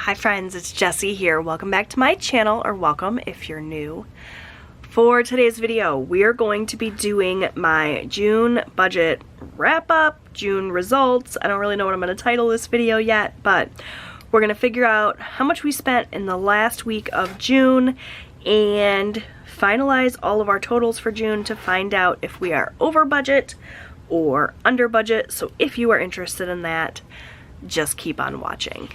Hi friends, it's Jessie here. Welcome back to my channel, or welcome if you're new. For today's video, we are going to be doing my June budget wrap-up, June results. I don't really know what I'm going to title this video yet, but we're going to figure out how much we spent in the last week of June and finalize all of our totals for June to find out if we are over budget or under budget. So if you are interested in that, just keep on watching.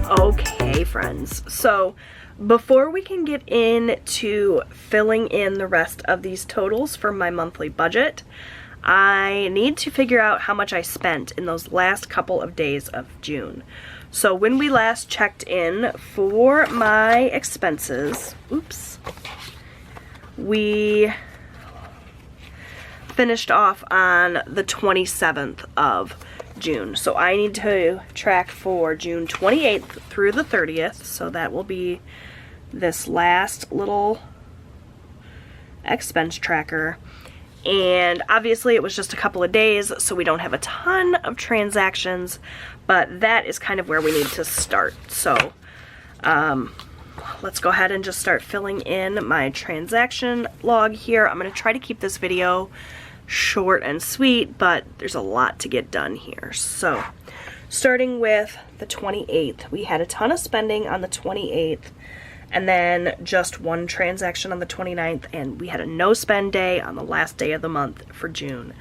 Okay, friends, so before we can get into filling in the rest of these totals for my monthly budget, I need to figure out how much I spent in those last couple of days of June. So when we last checked in for my expenses, we finished off on the 27th of June. So I need to track for June 28th through the 30th. So that will be this last little expense tracker. And obviously it was just a couple of days, so we don't have a ton of transactions, but that is kind of where we need to start. So let's go ahead and just start filling in my transaction log here. I'm going to try to keep this video short and sweet, but there's a lot to get done here. So starting with the 28th, we had a ton of spending on the 28th. And then just one transaction on the 29th, and we had a no spend day on the last day of the month for June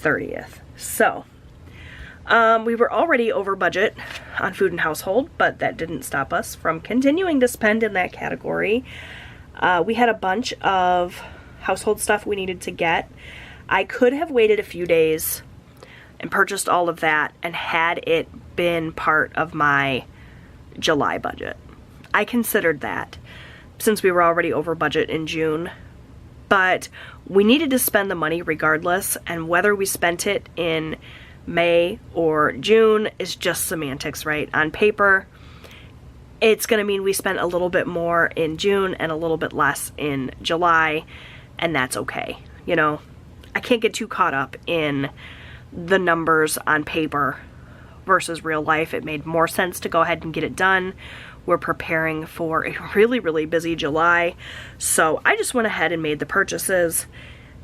30th. So we were already over budget on food and household, but that didn't stop us from continuing to spend in that category. We had a bunch of household stuff we needed to get. I could have waited a few days and purchased all of that and had it been part of my July budget. I considered that since we were already over budget in June, but we needed to spend the money regardless, and whether we spent it in May or June is just semantics, right? On paper, it's going to mean we spent a little bit more in June and a little bit less in July, and that's okay. You know, I can't get too caught up in the numbers on paper versus real life. It made more sense to go ahead and get it done. We're preparing for a really busy July, so I just went ahead and made the purchases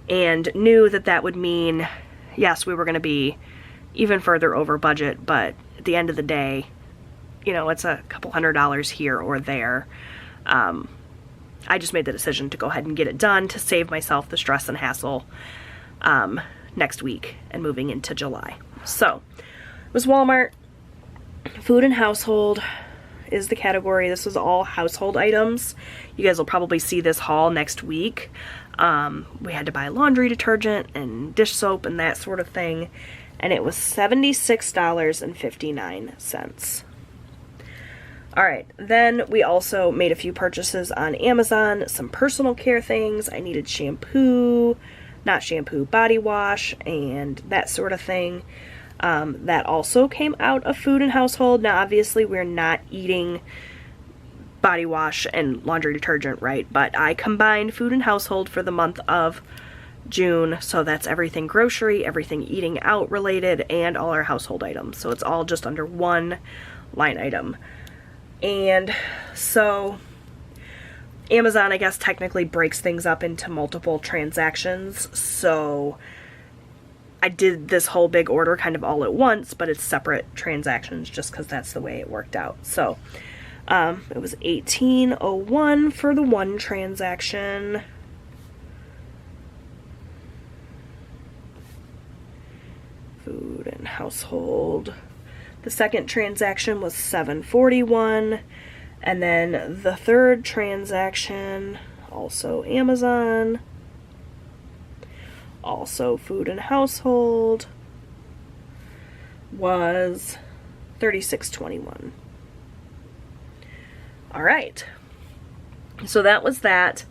and knew that that would mean, yes, we were going to be even further over budget, but at the end of the day, you know, it's a couple $100 here or there. I just made the decision to go ahead and get it done to save myself the stress and hassle next week and moving into July. So it was Walmart. Food and household is the category. This was all household items. You guys will probably see this haul next week. We had to buy laundry detergent and dish soap and that sort of thing, and it was $76.59. Alright, then we also made a few purchases on Amazon, some personal care things. I needed shampoo, not shampoo, body wash, and that sort of thing. That also came out of food and household. Now obviously we're not eating body wash and laundry detergent, right? But I combined food and household for the month of June, so that's everything grocery, everything eating out related, and all our household items. So it's all just under one line item. And so Amazon, I guess, technically breaks things up into multiple transactions, so I did this whole big order kind of all at once, but it's separate transactions just because that's the way it worked out. So it was $18.01 for the one transaction. Food and household. The second transaction was $7.41, and then the third transaction, also Amazon, also food and household, was $36.21. Alright, so that was that.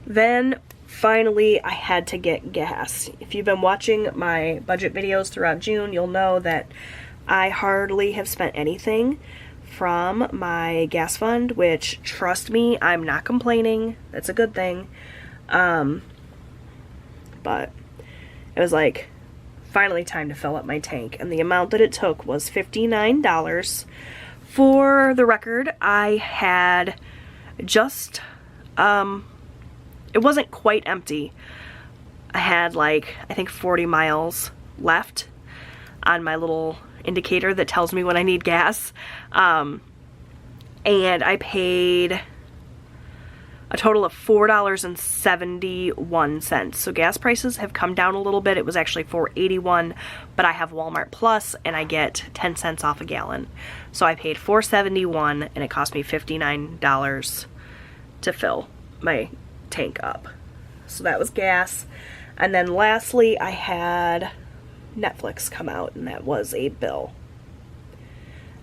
Then finally I had to get gas. If you've been watching my budget videos throughout June, you'll know that I hardly have spent anything from my gas fund, which, trust me, I'm not complaining. That's a good thing. But it was like finally time to fill up my tank, and the amount that it took was $59. For the record, I had just, it wasn't quite empty. I had like, I think 40 miles left on my little indicator that tells me when I need gas. And I paid a total of $4.71. So gas prices have come down a little bit. It was actually $4.81, but I have Walmart Plus and I get 10 cents off a gallon. So I paid $4.71 and it cost me $59 to fill my tank up. So that was gas. And then lastly, I had Netflix come out, and that was a bill.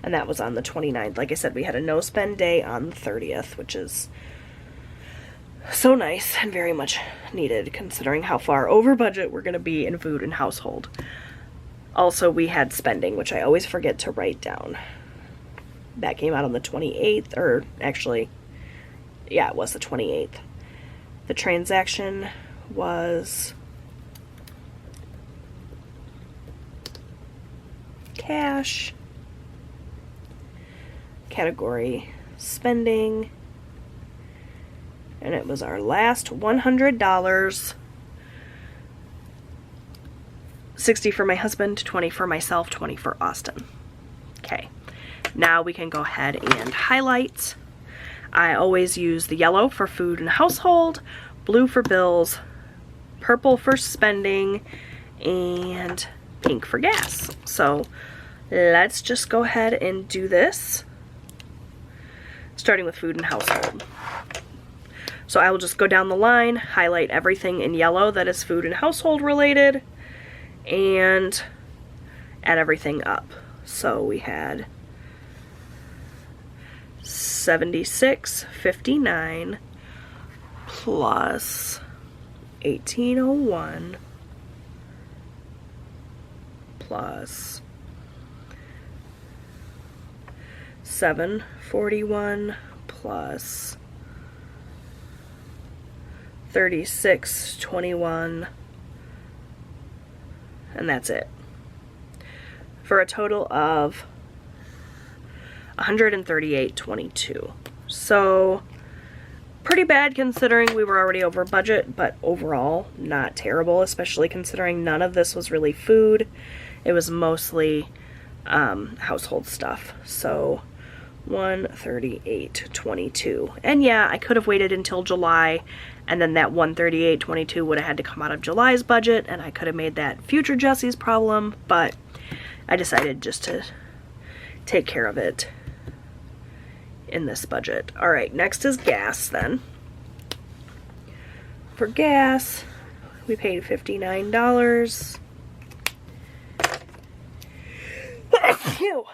And that was on the 29th. Like I said, we had a no-spend day on the 30th, which is so nice and very much needed considering how far over budget we're going to be in food and household. Also, we had spending, which I always forget to write down. That came out on the 28th, or actually, yeah, it was the 28th. The transaction was cash, category spending, and it was our last $100. 60 for my husband, 20 for myself, 20 for Austin. Okay, now we can go ahead and highlight. I always use the yellow for food and household, blue for bills, purple for spending, and pink for gas. So let's just go ahead and do this, starting with food and household. So I will just go down the line, highlight everything in yellow that is food and household related, and add everything up. So we had $76.59 plus $18.01 plus $7.41 plus $36.21, and that's it, for a total of $138.22. So pretty bad considering we were already over budget, but overall not terrible, especially considering none of this was really food. It was mostly household stuff. So $138.22. And yeah, I could have waited until July, and then that $138.22 would have had to come out of July's budget, and I could have made that future Jesse's problem, but I decided just to take care of it in this budget. All right, next is gas then. For gas, we paid $59. Phew.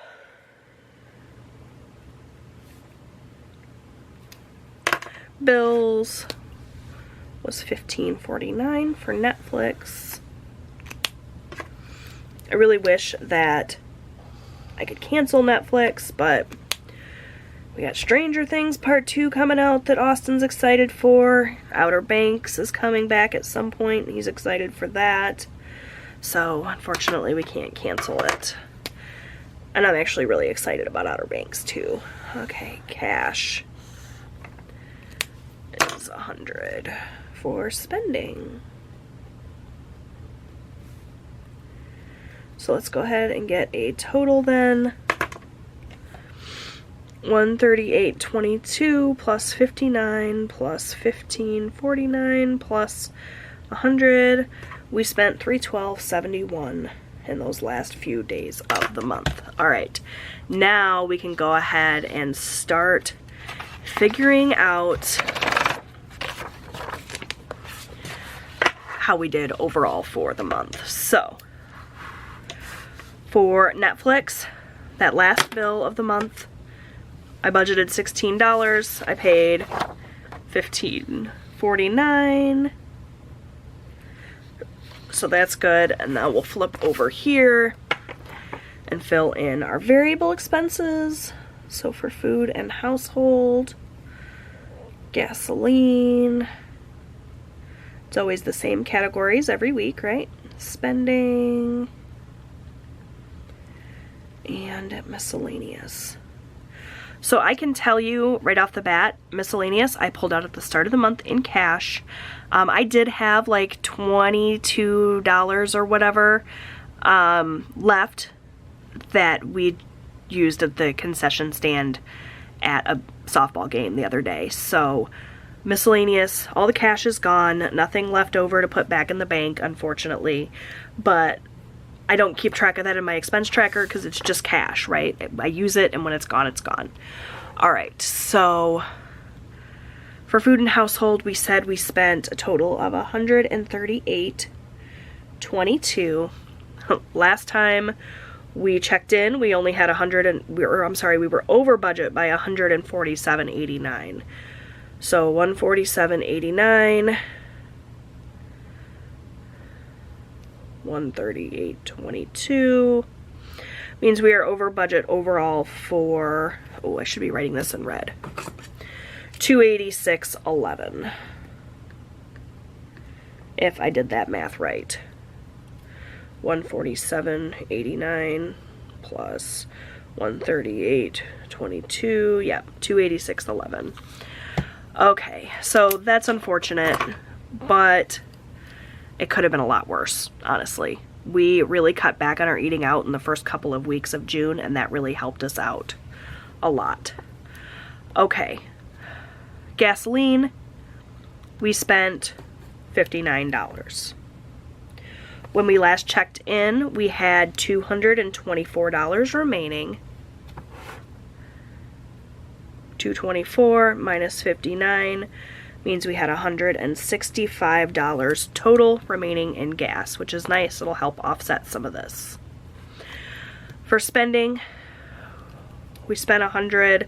Bills was $15.49 for Netflix. I really wish that I could cancel Netflix, but we got Stranger Things Part 2 coming out that Austin's excited for. Outer Banks is coming back at some point. He's excited for that. So, unfortunately, we can't cancel it. And I'm actually really excited about Outer Banks, too. Okay, cash is $100 for spending. So let's go ahead and get a total then. $138.22 plus $59 plus $15.49 plus $100. We spent $312.71 in those last few days of the month. All right, now we can go ahead and start figuring out how we did overall for the month. So for Netflix, that last bill of the month, I budgeted $16. I paid $15.49. So that's good. And now we'll flip over here and fill in our variable expenses. So for food and household, gasoline, it's always the same categories every week, right? Spending and miscellaneous. So I can tell you right off the bat, miscellaneous, I pulled out at the start of the month in cash. I did have like $22 or whatever left that we used at the concession stand at a softball game the other day. So miscellaneous, all the cash is gone, nothing left over to put back in the bank, unfortunately. But I don't keep track of that in my expense tracker because it's just cash, right? I use it, and when it's gone, it's gone. All right, so for food and household, we said we spent a total of $138.22. Last time we checked in, we only had we were over budget by $147.89. So $147.89. 138.22 means we are over budget overall for, oh, I should be writing this in red, 286.11, if I did that math right. 147.89 plus 138.22, yep, 286.11. Okay, so that's unfortunate, but it could have been a lot worse, honestly. We really cut back on our eating out in the first couple of weeks of June, and that really helped us out a lot. Okay, gasoline, we spent $59. When we last checked in, we had $224 remaining. 224 minus 59 means we had $165 total remaining in gas, which is nice. It'll help offset some of this. For spending, we spent $100.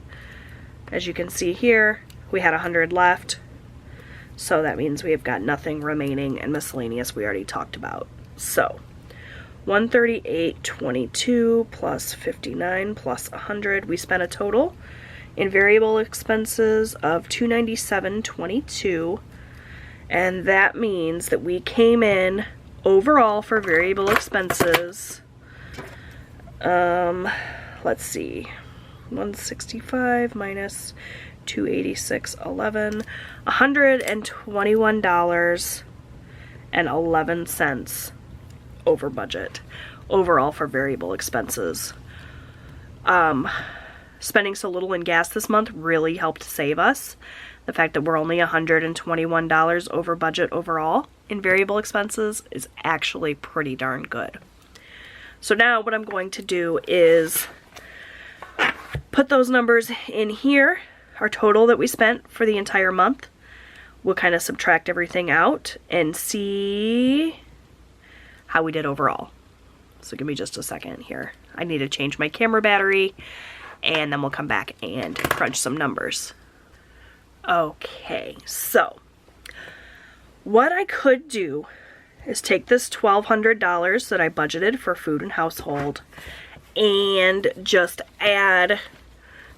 As you can see here, we had $100 left. So that means we have got nothing remaining, and miscellaneous we already talked about. So $138.22 plus 59 plus 100, we spent a total in variable expenses of $297.22, and that means that we came in overall for variable expenses, let's see, 165 minus 286.11, $121.11 over budget overall for variable expenses. Spending so little in gas this month really helped save us. The fact that we're only $121 over budget overall in variable expenses is actually pretty darn good. So now what I'm going to do is put those numbers in here, our total that we spent for the entire month. We'll kind of subtract everything out and see how we did overall. So give me just a second here. I need to change my camera battery, and then we'll come back and crunch some numbers. Okay, so what I could do is take this $1,200 that I budgeted for food and household and just add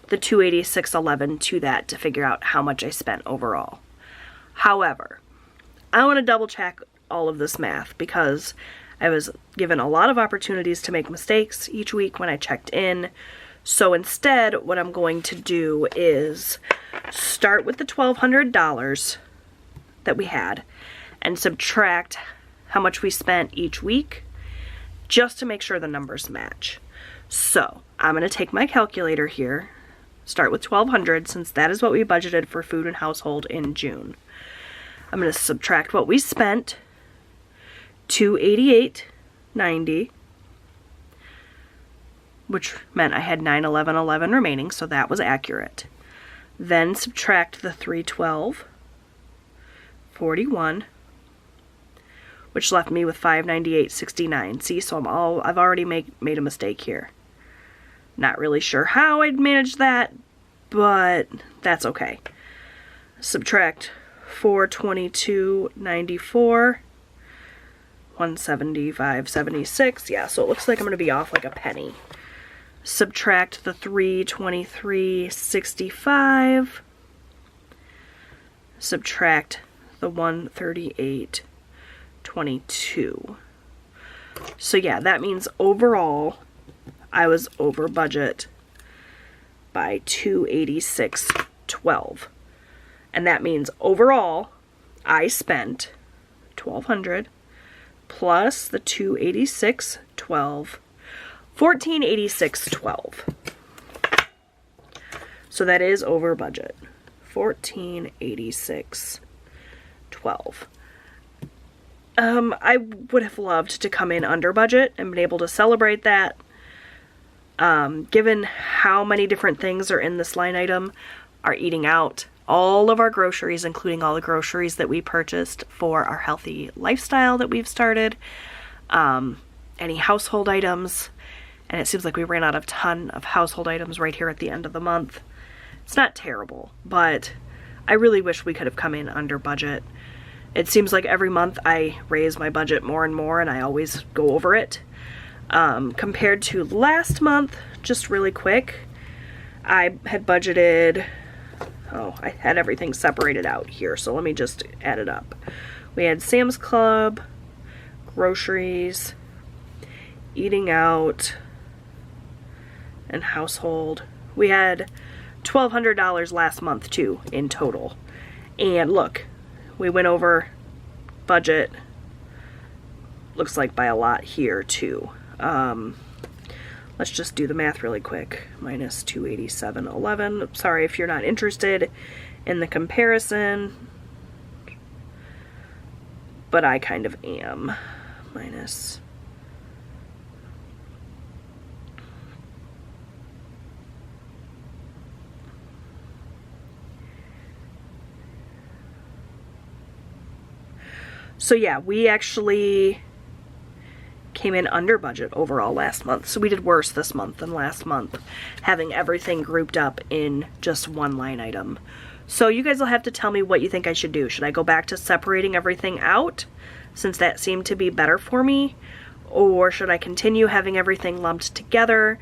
the $286.11 to that to figure out how much I spent overall. However, I want to double check all of this math because I was given a lot of opportunities to make mistakes each week when I checked in. So instead, what I'm going to do is start with the $1,200 that we had and subtract how much we spent each week just to make sure the numbers match. So I'm going to take my calculator here, start with $1,200 since that is what we budgeted for food and household in June. I'm going to subtract what we spent, $288.90, which meant I had $911.11 remaining, so that was accurate. Then subtract the $312.41, which left me with $598.69. See, so I've already made a mistake here. Not really sure how I'd manage that, but that's okay. Subtract $422.94, $175.76. Yeah, so it looks like I'm going to be off like a penny. subtract the $323.65, subtract the $138.22. So yeah, that means overall I was over budget by $286.12. And that means overall I spent $1,200 plus the $286.12, $1,486.12. So that is over budget. $1,486.12. I would have loved to come in under budget and been able to celebrate that. Given how many different things are in this line item, our eating out, all of our groceries, including all the groceries that we purchased for our healthy lifestyle that we've started, any household items, and it seems like we ran out of a ton of household items right here at the end of the month. It's not terrible, but I really wish we could have come in under budget. It seems like every month I raise my budget more and more, and I always go over it. Compared to last month, just really quick, I had budgeted, I had everything separated out here, so let me just add it up. We had Sam's Club, groceries, eating out, and household. We had $1,200 last month too in total. And look, we went over budget, looks like by a lot here too. Let's just do the math really quick. Minus 287.11. Sorry if you're not interested in the comparison, but I kind of am. Minus. So yeah, we actually came in under budget overall last month. So we did worse this month than last month, having everything grouped up in just one line item. So you guys will have to tell me what you think I should do. Should I go back to separating everything out, since that seemed to be better for me? Or should I continue having everything lumped together?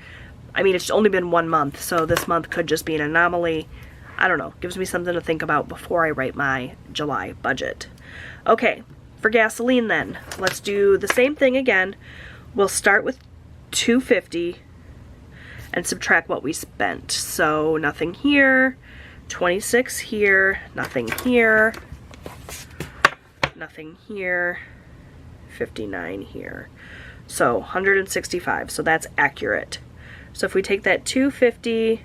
I mean, it's only been 1 month, so this month could just be an anomaly. I don't know. Gives me something to think about before I write my July budget. Okay. For gasoline then, let's do the same thing again. We'll start with $250 and subtract what we spent. So nothing here, 26 here, nothing here, nothing here, 59 here. So 165, so that's accurate. So if we take that $250,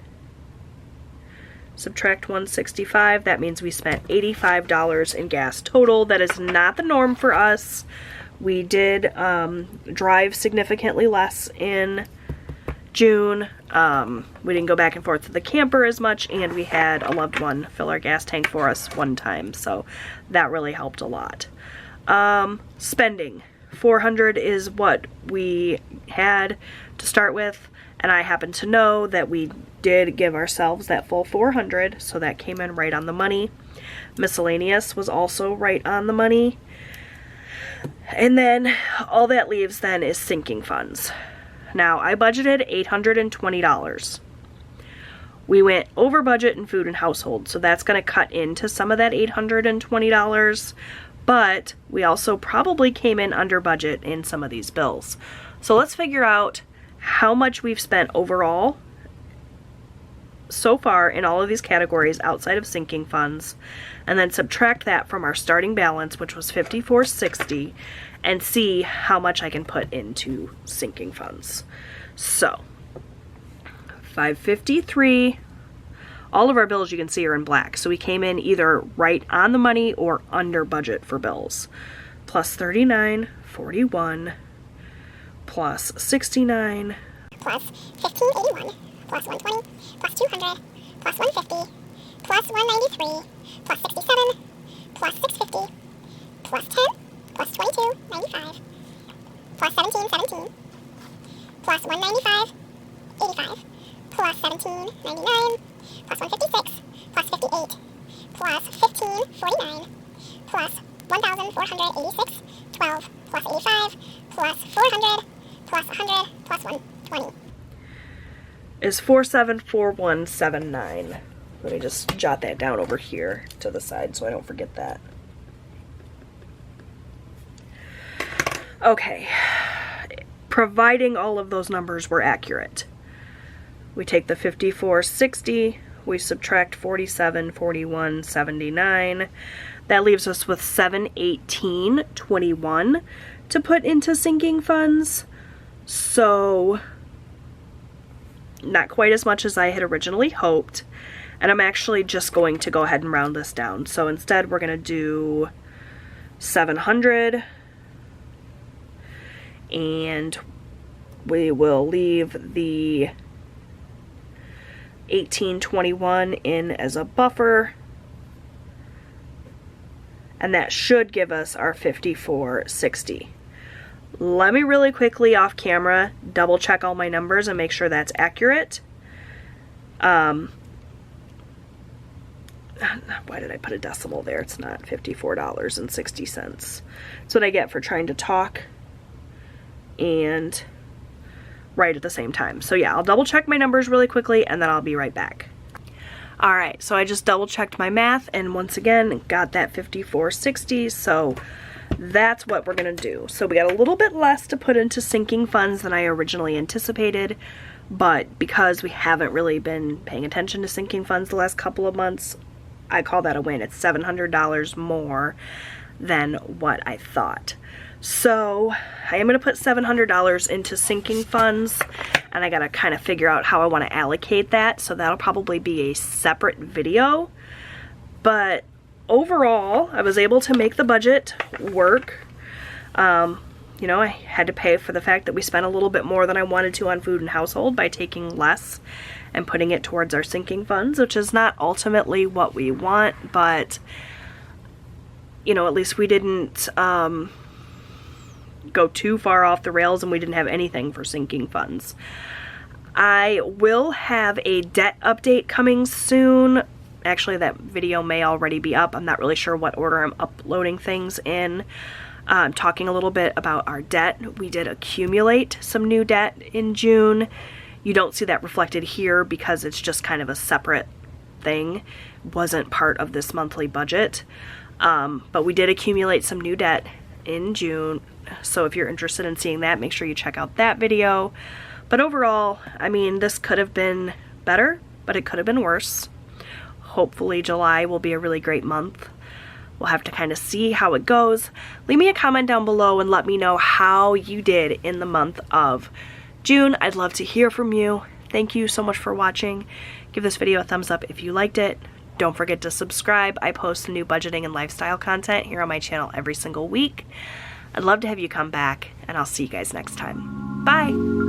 subtract 165, that means we spent $85 in gas total. That is not the norm for us. We did drive significantly less in June. We didn't go back and forth to the camper as much, and we had a loved one fill our gas tank for us one time, so that really helped a lot. Spending. $400 is what we had to start with, and I happen to know that we did give ourselves that full $400, so that came in right on the money. Miscellaneous was also right on the money. And then all that leaves then is sinking funds. Now, I budgeted $820. We went over budget in food and household, so that's going to cut into some of that $820, but we also probably came in under budget in some of these bills. So let's figure out how much we've spent overall so far in all of these categories outside of sinking funds, and then subtract that from our starting balance, which was $54.60, and see how much I can put into sinking funds. So $553. All of our bills you can see are in black, so we came in either right on the money or under budget for bills. Plus $39.41, plus $69, plus $15.81, plus $120, plus $200, plus $150, plus $193, plus $67, plus $650, plus $10, plus $22.95, plus $17.17, plus $195.85, plus $17.99, plus $156, plus $58, plus $15.49, plus $1,486.12, plus $85, plus $400, plus $100, plus $120. is 474179. Let me just jot that down over here to the side so I don't forget that. Okay, providing all of those numbers were accurate. We take the 5460, we subtract 474179. That leaves us with 71821 to put into sinking funds. So not quite as much as I had originally hoped. And I'm actually just going to go ahead and round this down. So instead we're going to do 700. And we will leave the 1821 in as a buffer. And that should give us our 5460. Let me really quickly off camera double check all my numbers and make sure that's accurate. Why did I put a decimal there? It's not $54.60. That's what I get for trying to talk and write at the same time. So yeah, I'll double check my numbers really quickly and then I'll be right back. Alright, so I just double checked my math and once again got that 5460, so that's what we're gonna do. So we got a little bit less to put into sinking funds than I originally anticipated, but because we haven't really been paying attention to sinking funds the last couple of months, I call that a win. It's $700 more than what I thought. So I am going to put $700 into sinking funds, and I got to kind of figure out how I want to allocate that, so that'll probably be a separate video. But overall, I was able to make the budget work. You know, I had to pay for the fact that we spent a little bit more than I wanted to on food and household by taking less and putting it towards our sinking funds, which is not ultimately what we want, but you know, at least we didn't go too far off the rails and we didn't have anything for sinking funds. I will have a debt update coming soon. Actually, that video may already be up. I'm not really sure what order I'm uploading things in. Talking a little bit about our debt. We did accumulate some new debt in June. You don't see that reflected here because it's just kind of a separate thing. It wasn't part of this monthly budget. But we did accumulate some new debt in June. So if you're interested in seeing that, make sure you check out that video. But overall, I mean, this could have been better, but it could have been worse. Hopefully July will be a really great month. We'll have to kind of see how it goes. Leave me a comment down below and let me know how you did in the month of June. I'd love to hear from you. Thank you so much for watching. Give this video a thumbs up if you liked it. Don't forget to subscribe. I post new budgeting and lifestyle content here on my channel every single week. I'd love to have you come back, and I'll see you guys next time. Bye!